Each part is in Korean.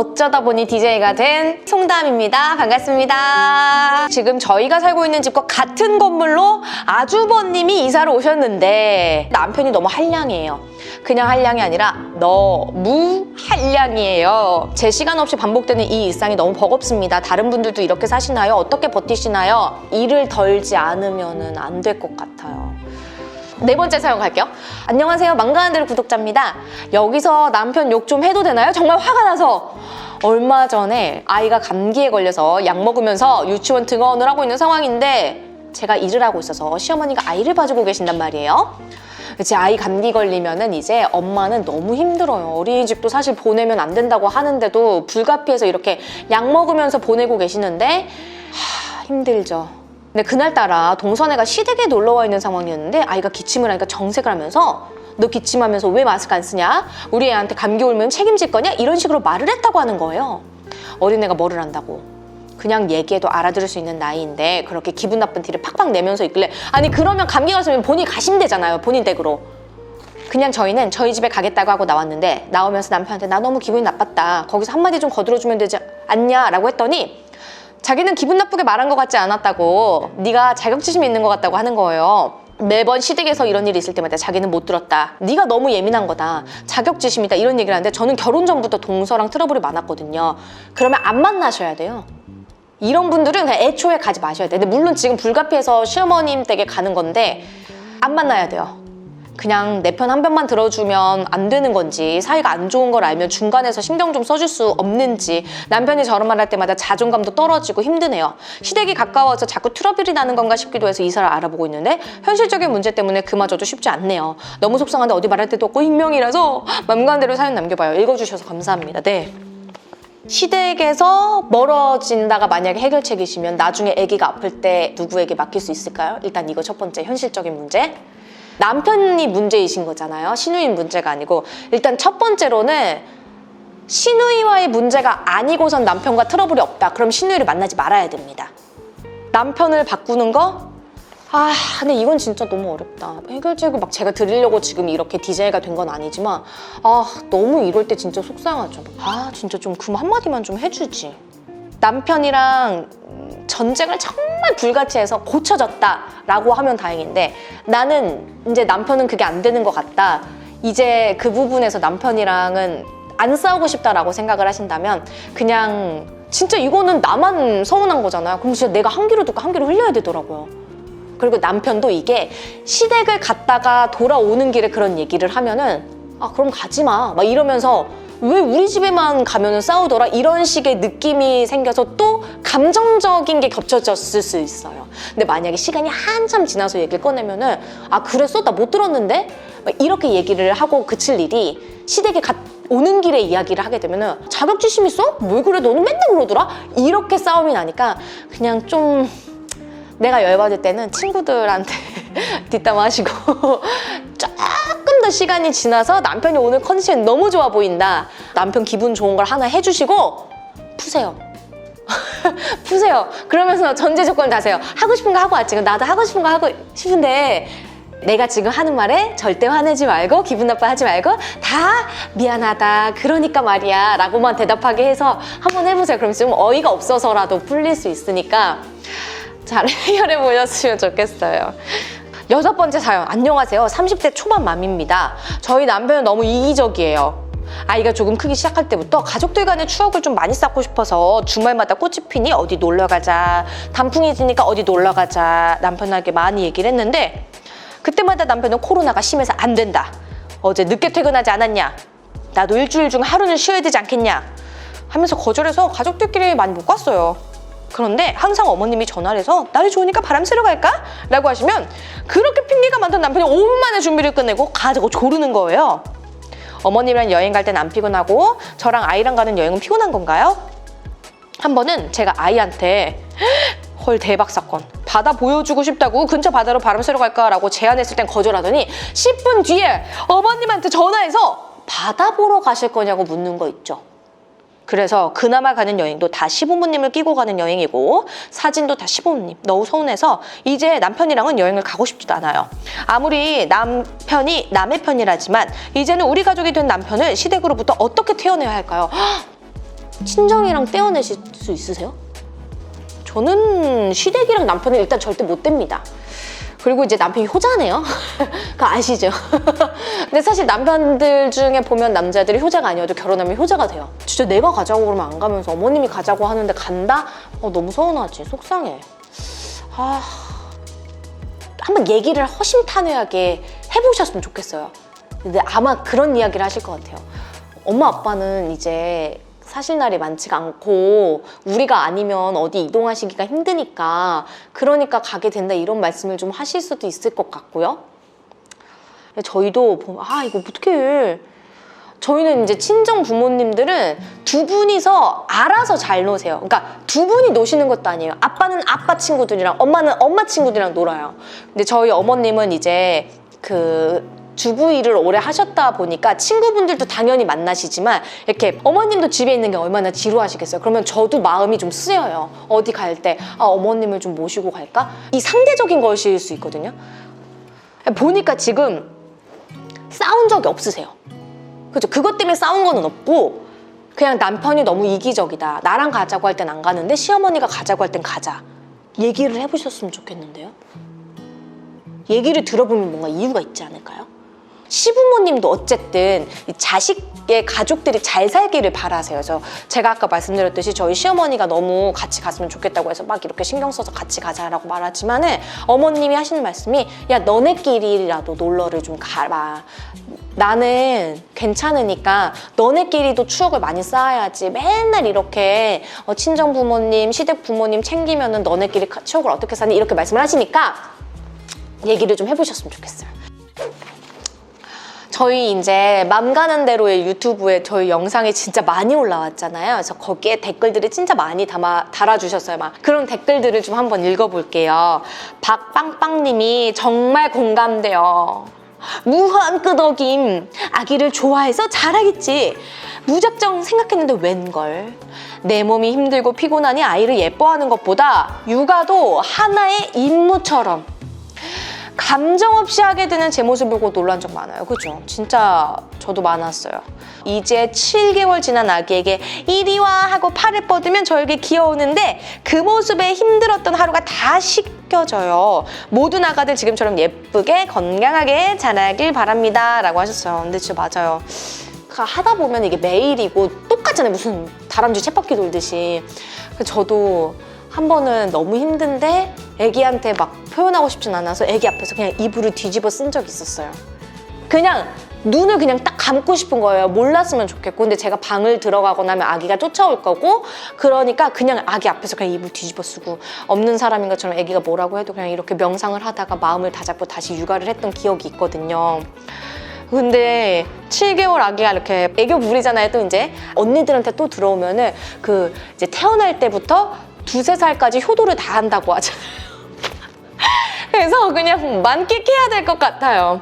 어쩌다 보니 DJ가 된 송담입니다. 반갑습니다. 지금 저희가 살고 있는 집과 같은 건물로 아주버님이 이사를 오셨는데 남편이 너무 한량이에요. 그냥 한량이 아니라 너무 한량이에요. 제 시간 없이 반복되는 이 일상이 너무 버겁습니다. 다른 분들도 이렇게 사시나요? 어떻게 버티시나요? 일을 덜지 않으면 안 될 것 같아요. 네 번째 사연 갈게요. 안녕하세요. 망가는 대로 구독자입니다. 여기서 남편 욕 좀 해도 되나요? 정말 화가 나서 얼마 전에 아이가 감기에 걸려서 약 먹으면서 유치원 등하원을 하고 있는 상황인데 제가 일을 하고 있어서 시어머니가 아이를 봐주고 계신단 말이에요. 제 아이 감기 걸리면은 이제 엄마는 너무 힘들어요. 어린이집도 사실 보내면 안 된다고 하는데도 불가피해서 이렇게 약 먹으면서 보내고 계시는데 힘들죠. 근데 그날따라 동선애가 시댁에 놀러와 있는 상황이었는데 아이가 기침을 하니까 정색을 하면서 너 기침하면서 왜 마스크 안 쓰냐? 우리 애한테 감기 올면 책임질 거냐? 이런 식으로 말을 했다고 하는 거예요. 어린애가 뭐를 안다고. 그냥 얘기해도 알아들을 수 있는 나이인데 그렇게 기분 나쁜 티를 팍팍 내면서 있길래 아니 그러면 감기 걸렸으면 본인이 가시면 되잖아요. 본인 댁으로. 그냥 저희는 저희 집에 가겠다고 하고 나왔는데 나오면서 남편한테 나 너무 기분이 나빴다. 거기서 한마디 좀 거들어주면 되지 않냐? 라고 했더니 자기는 기분 나쁘게 말한 것 같지 않았다고 네가 자격지심이 있는 것 같다고 하는 거예요. 매번 시댁에서 이런 일이 있을 때마다 자기는 못 들었다. 네가 너무 예민한 거다. 자격지심이다. 이런 얘기를 하는데 저는 결혼 전부터 동서랑 트러블이 많았거든요. 그러면 안 만나셔야 돼요. 이런 분들은 그냥 애초에 가지 마셔야 돼요. 근데 물론 지금 불가피해서 시어머님 댁에 가는 건데 안 만나야 돼요. 그냥 내 편 한 편만 들어주면 안 되는 건지 사이가 안 좋은 걸 알면 중간에서 신경 좀 써줄 수 없는지 남편이 저런 말 할 때마다 자존감도 떨어지고 힘드네요. 시댁이 가까워서 자꾸 트러블이 나는 건가 싶기도 해서 이사를 알아보고 있는데 현실적인 문제 때문에 그마저도 쉽지 않네요. 너무 속상한데 어디 말할 데도 없고 익명이라서 맘 가는 대로 사연 남겨봐요. 읽어주셔서 감사합니다. 네. 시댁에서 멀어진다가 만약에 해결책이시면 나중에 아기가 아플 때 누구에게 맡길 수 있을까요? 일단 이거 첫 번째 현실적인 문제. 남편이 문제이신 거잖아요. 시누이 문제가 아니고 일단 첫 번째로는 시누이와의 문제가 아니고선 남편과 트러블이 없다. 그럼 시누이를 만나지 말아야 됩니다. 남편을 바꾸는 거? 근데 이건 진짜 너무 어렵다. 해결책을 막 제가 드리려고 지금 이렇게 DJ가 된 건 아니지만 너무 이럴 때 진짜 속상하죠. 진짜 좀 그 한마디만 좀 해주지. 남편이랑 전쟁을 정말 불같이 해서 고쳐졌다라고 하면 다행인데 나는 이제 남편은 그게 안 되는 것 같다. 이제 그 부분에서 남편이랑은 안 싸우고 싶다라고 생각을 하신다면 그냥 진짜 이거는 나만 서운한 거잖아요. 그럼 진짜 내가 한 귀로 듣고 한 귀로 흘려야 되더라고요. 그리고 남편도 이게 시댁을 갔다가 돌아오는 길에 그런 얘기를 하면은 그럼 가지 마. 막 이러면서 왜 우리 집에만 가면은 싸우더라? 이런 식의 느낌이 생겨서 또 감정적인 게 겹쳐졌을 수 있어요. 근데 만약에 시간이 한참 지나서 얘기를 꺼내면은 그랬어? 나 못 들었는데? 막 이렇게 얘기를 하고 그칠 일이 시댁에 오는 길에 이야기를 하게 되면은 자격지심 있어? 왜 그래? 너는 맨날 그러더라? 이렇게 싸움이 나니까 그냥 좀 내가 열받을 때는 친구들한테 뒷담화하시고 조금 더 시간이 지나서 남편이 오늘 컨디션이 너무 좋아 보인다. 남편 기분 좋은 걸 하나 해주시고 푸세요. 푸세요. 그러면서 전제 조건을 다세요. 하고 싶은 거 하고 왔지. 나도 하고 싶은 거 하고 싶은데 내가 지금 하는 말에 절대 화내지 말고 기분 나빠하지 말고 다 미안하다 그러니까 말이야 라고만 대답하게 해서 한번 해보세요. 그럼 좀 어이가 없어서라도 풀릴 수 있으니까 잘 해결해 보셨으면 좋겠어요. 여섯 번째 사연. 안녕하세요. 30대 초반 맘입니다. 저희 남편은 너무 이기적이에요. 아이가 조금 크기 시작할 때부터 가족들 간의 추억을 좀 많이 쌓고 싶어서 주말마다 꽃이 피니 어디 놀러 가자, 단풍이 지니까 어디 놀러 가자 남편에게 많이 얘기를 했는데 그때마다 남편은 코로나가 심해서 안 된다. 어제 늦게 퇴근하지 않았냐? 나도 일주일 중 하루는 쉬어야 되지 않겠냐? 하면서 거절해서 가족들끼리 많이 못 갔어요. 그런데 항상 어머님이 전화를 해서 날이 좋으니까 바람 쐬러 갈까? 라고 하시면 그렇게 핑계가 많던 남편이 5분 만에 준비를 끝내고 가자고 조르는 거예요. 어머님이랑 여행 갈 땐 안 피곤하고 저랑 아이랑 가는 여행은 피곤한 건가요? 한 번은 제가 아이한테 헐 대박 사건 바다 보여주고 싶다고 근처 바다로 바람 쐬러 갈까? 라고 제안했을 땐 거절하더니 10분 뒤에 어머님한테 전화해서 바다 보러 가실 거냐고 묻는 거 있죠. 그래서 그나마 가는 여행도 다 시부모님을 끼고 가는 여행이고 사진도 다 시부모님. 너무 서운해서 이제 남편이랑은 여행을 가고 싶지도 않아요. 아무리 남편이 남의 편이라지만 이제는 우리 가족이 된 남편을 시댁으로부터 어떻게 태어내야 할까요? 친정이랑 떼어내실 수 있으세요? 저는 시댁이랑 남편은 일단 절대 못 뗍니다. 그리고 이제 남편이 효자네요. 그거 아시죠? 근데 사실 남편들 중에 보면 남자들이 효자가 아니어도 결혼하면 효자가 돼요. 진짜 내가 가자고 그러면 안 가면서 어머님이 가자고 하는데 간다? 너무 서운하지. 속상해. 한번 얘기를 허심탄회하게 해보셨으면 좋겠어요. 근데 아마 그런 이야기를 하실 것 같아요. 엄마 아빠는 이제 사실 날이 많지가 않고 우리가 아니면 어디 이동하시기가 힘드니까 그러니까 가게 된다 이런 말씀을 좀 하실 수도 있을 것 같고요. 저희도 보면 이거 어떡해. 저희는 이제 친정 부모님들은 두 분이서 알아서 잘 노세요. 그러니까 두 분이 노시는 것도 아니에요. 아빠는 아빠 친구들이랑 엄마는 엄마 친구들이랑 놀아요. 근데 저희 어머님은 이제 주부 일을 오래 하셨다 보니까 친구분들도 당연히 만나시지만 이렇게 어머님도 집에 있는 게 얼마나 지루하시겠어요. 그러면 저도 마음이 좀 쓰여요. 어디 갈 때 어머님을 좀 모시고 갈까? 이 상대적인 것일 수 있거든요. 보니까 지금 싸운 적이 없으세요. 그죠? 그것 때문에 싸운 거는 없고 그냥 남편이 너무 이기적이다. 나랑 가자고 할 땐 안 가는데 시어머니가 가자고 할 땐 가자. 얘기를 해보셨으면 좋겠는데요. 얘기를 들어보면 뭔가 이유가 있지 않을까요? 시부모님도 어쨌든 자식의 가족들이 잘 살기를 바라세요. 제가 아까 말씀드렸듯이 저희 시어머니가 너무 같이 갔으면 좋겠다고 해서 막 이렇게 신경 써서 같이 가자라고 말하지만은 어머님이 하시는 말씀이 야 너네끼리라도 놀러를 좀 가라. 나는 괜찮으니까 너네끼리도 추억을 많이 쌓아야지. 맨날 이렇게 친정 부모님, 시댁 부모님 챙기면은 너네끼리 추억을 어떻게 쌓니? 이렇게 말씀을 하시니까 얘기를 좀 해보셨으면 좋겠어요. 저희 이제 맘 가는 대로의 유튜브에 저희 영상이 진짜 많이 올라왔잖아요. 그래서 거기에 댓글들이 진짜 많이 달아주셨어요. 막 그런 댓글들을 좀 한번 읽어볼게요. 박빵빵님이 정말 공감돼요. 무한 끄덕임. 아기를 좋아해서 잘하겠지. 무작정 생각했는데 웬걸. 내 몸이 힘들고 피곤하니 아이를 예뻐하는 것보다 육아도 하나의 임무처럼 감정 없이 하게 되는 제 모습을 보고 놀란 적 많아요. 그죠? 진짜 저도 많았어요. 이제 7개월 지난 아기에게 이리 와 하고 팔을 뻗으면 저에게 귀여우는데 그 모습에 힘들었던 하루가 다 씻겨져요. 모든 아가들 지금처럼 예쁘게 건강하게 자라길 바랍니다. 라고 하셨어요. 근데 진짜 맞아요. 하다 보면 이게 매일이고 똑같잖아요. 무슨 다람쥐 쳇바퀴 돌듯이. 저도 한 번은 너무 힘든데 애기한테 막 표현하고 싶진 않아서 애기 앞에서 그냥 이불을 뒤집어 쓴 적이 있었어요. 그냥 눈을 그냥 딱 감고 싶은 거예요. 몰랐으면 좋겠고. 근데 제가 방을 들어가거나 하면 아기가 쫓아올 거고 그러니까 그냥 아기 앞에서 그냥 이불 뒤집어 쓰고 없는 사람인 것처럼 애기가 뭐라고 해도 그냥 이렇게 명상을 하다가 마음을 다잡고 다시 육아를 했던 기억이 있거든요. 근데 7개월 아기가 이렇게 애교 부리잖아요. 또 이제 언니들한테 또 들어오면은 이제 태어날 때부터 2~3살까지 효도를 다 한다고 하잖아요. 그래서 그냥 만끽해야 될 것 같아요.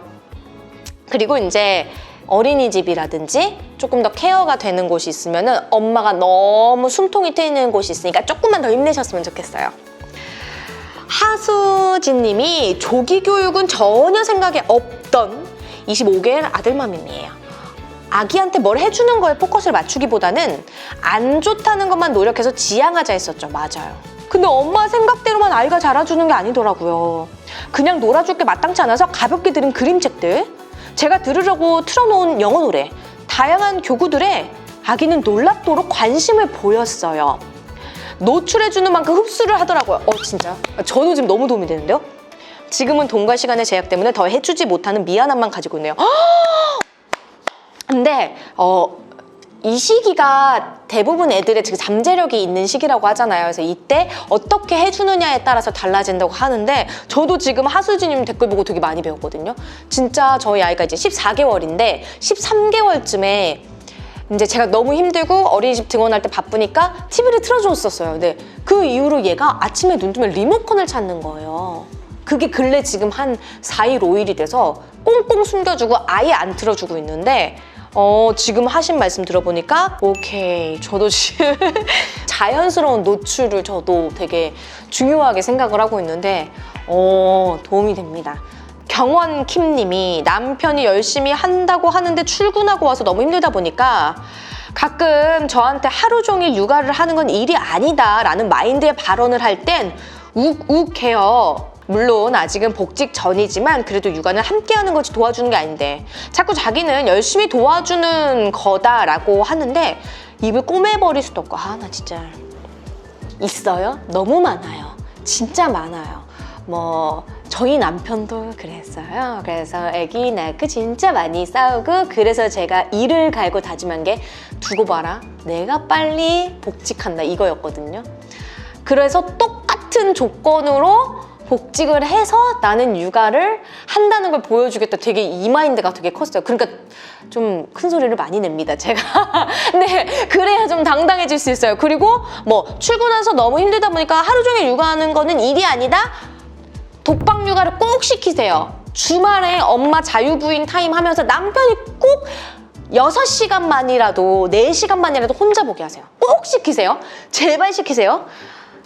그리고 이제 어린이집이라든지 조금 더 케어가 되는 곳이 있으면은 엄마가 너무 숨통이 트이는 곳이 있으니까 조금만 더 힘내셨으면 좋겠어요. 하수진 님이 조기 교육은 전혀 생각에 없던 25개월 아들맘이에요. 아기한테 뭘 해주는 거에 포커스를 맞추기보다는 안 좋다는 것만 노력해서 지양하자 했었죠. 맞아요. 근데 엄마 생각대로만 아이가 자라주는 게 아니더라고요. 그냥 놀아줄 게 마땅치 않아서 가볍게 들은 그림책들, 제가 들으려고 틀어놓은 영어 노래, 다양한 교구들에 아기는 놀랍도록 관심을 보였어요. 노출해주는 만큼 흡수를 하더라고요. 진짜 저도 지금 너무 도움이 되는데요. 지금은 돈과 시간의 제약 때문에 더 해주지 못하는 미안함만 가지고 있네요. 근데 이 시기가 대부분 애들의 지금 잠재력이 있는 시기라고 하잖아요. 그래서 이때 어떻게 해주느냐에 따라서 달라진다고 하는데 저도 지금 하수진님 댓글 보고 되게 많이 배웠거든요. 진짜 저희 아이가 이제 14개월인데 13개월쯤에 이제 제가 너무 힘들고 어린이집 등원할 때 바쁘니까 TV를 틀어줬었어요. 근데 그 이후로 얘가 아침에 눈 뜨면 리모컨을 찾는 거예요. 그게 근래 지금 한 4일, 5일이 돼서 꽁꽁 숨겨주고 아예 안 틀어주고 있는데 지금 하신 말씀 들어보니까 오케이, 저도 지금 자연스러운 노출을 저도 되게 중요하게 생각을 하고 있는데 도움이 됩니다. 경원킴님이 남편이 열심히 한다고 하는데 출근하고 와서 너무 힘들다 보니까 가끔 저한테 하루 종일 육아를 하는 건 일이 아니다 라는 마인드의 발언을 할 땐 욱욱해요. 물론 아직은 복직 전이지만 그래도 육아는 함께하는 거지 도와주는 게 아닌데 자꾸 자기는 열심히 도와주는 거다라고 하는데 입을 꼬매버릴 수도 없고 나 진짜 있어요? 너무 많아요. 진짜 많아요. 저희 남편도 그랬어요. 그래서 아기 낳고 진짜 많이 싸우고 그래서 제가 이를 갈고 다짐한 게 두고 봐라. 내가 빨리 복직한다 이거였거든요. 그래서 똑같은 조건으로 복직을 해서 나는 육아를 한다는 걸 보여주겠다. 되게 이 마인드가 되게 컸어요. 그러니까 좀 큰 소리를 많이 냅니다, 제가. 네, 그래야 좀 당당해질 수 있어요. 그리고 출근해서 너무 힘들다 보니까 하루 종일 육아하는 거는 일이 아니다? 독박 육아를 꼭 시키세요. 주말에 엄마 자유부인 타임 하면서 남편이 꼭 6시간만이라도 4시간만이라도 혼자 보게 하세요. 꼭 시키세요. 제발 시키세요.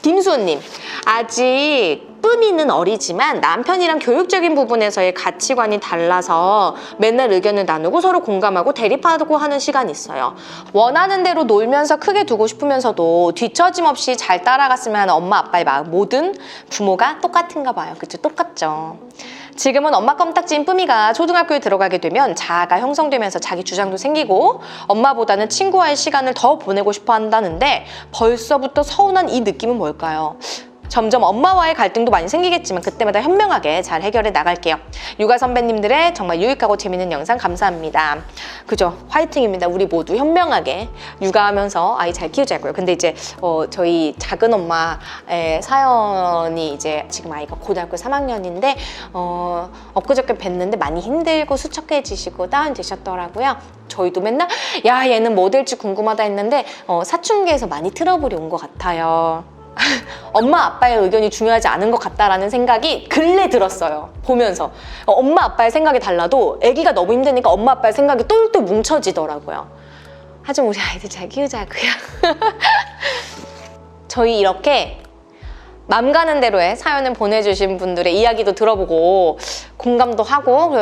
김수호님, 아직 뿜이는 어리지만 남편이랑 교육적인 부분에서의 가치관이 달라서 맨날 의견을 나누고 서로 공감하고 대립하고 하는 시간이 있어요. 원하는 대로 놀면서 크게 두고 싶으면서도 뒤처짐 없이 잘 따라갔으면 하는 엄마 아빠의 마음, 모든 부모가 똑같은가 봐요. 그쵸? 똑같죠. 지금은 엄마 껌딱지인 뿜이가 초등학교에 들어가게 되면 자아가 형성되면서 자기 주장도 생기고 엄마보다는 친구와의 시간을 더 보내고 싶어 한다는데 벌써부터 서운한 이 느낌은 뭘까요? 점점 엄마와의 갈등도 많이 생기겠지만 그때마다 현명하게 잘 해결해 나갈게요. 육아 선배님들의 정말 유익하고 재밌는 영상 감사합니다. 그죠? 화이팅입니다. 우리 모두 현명하게 육아하면서 아이 잘 키우자고요. 근데 이제 저희 작은 엄마의 사연이 이제 지금 아이가 고등학교 3학년인데 엊그저께 뵀는데 많이 힘들고 수척해지시고 다운되셨더라고요. 저희도 맨날 야 얘는 뭐 될지 궁금하다 했는데 사춘기에서 많이 트러블이 온 것 같아요. 엄마 아빠의 의견이 중요하지 않은 것 같다라는 생각이 근래 들었어요. 보면서 엄마 아빠의 생각이 달라도 아기가 너무 힘드니까 엄마 아빠의 생각이 똘똘 뭉쳐지더라고요. 하지만 우리 아이들 잘 키우자고요. 저희 이렇게 맘 가는 대로의 사연을 보내주신 분들의 이야기도 들어보고 공감도 하고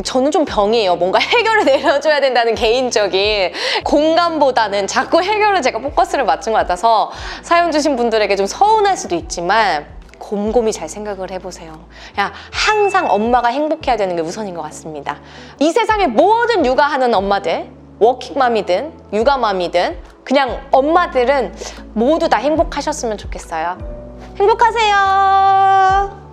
저는 좀 병이에요. 뭔가 해결을 내려줘야 된다는 개인적인 공감보다는 자꾸 해결을 제가 포커스를 맞춘 것 같아서 사연 주신 분들에게 좀 서운할 수도 있지만 곰곰이 잘 생각을 해보세요. 그냥 항상 엄마가 행복해야 되는 게 우선인 것 같습니다. 이 세상의 모든 육아하는 엄마들, 워킹맘이든 육아맘이든 그냥 엄마들은 모두 다 행복하셨으면 좋겠어요. 행복하세요.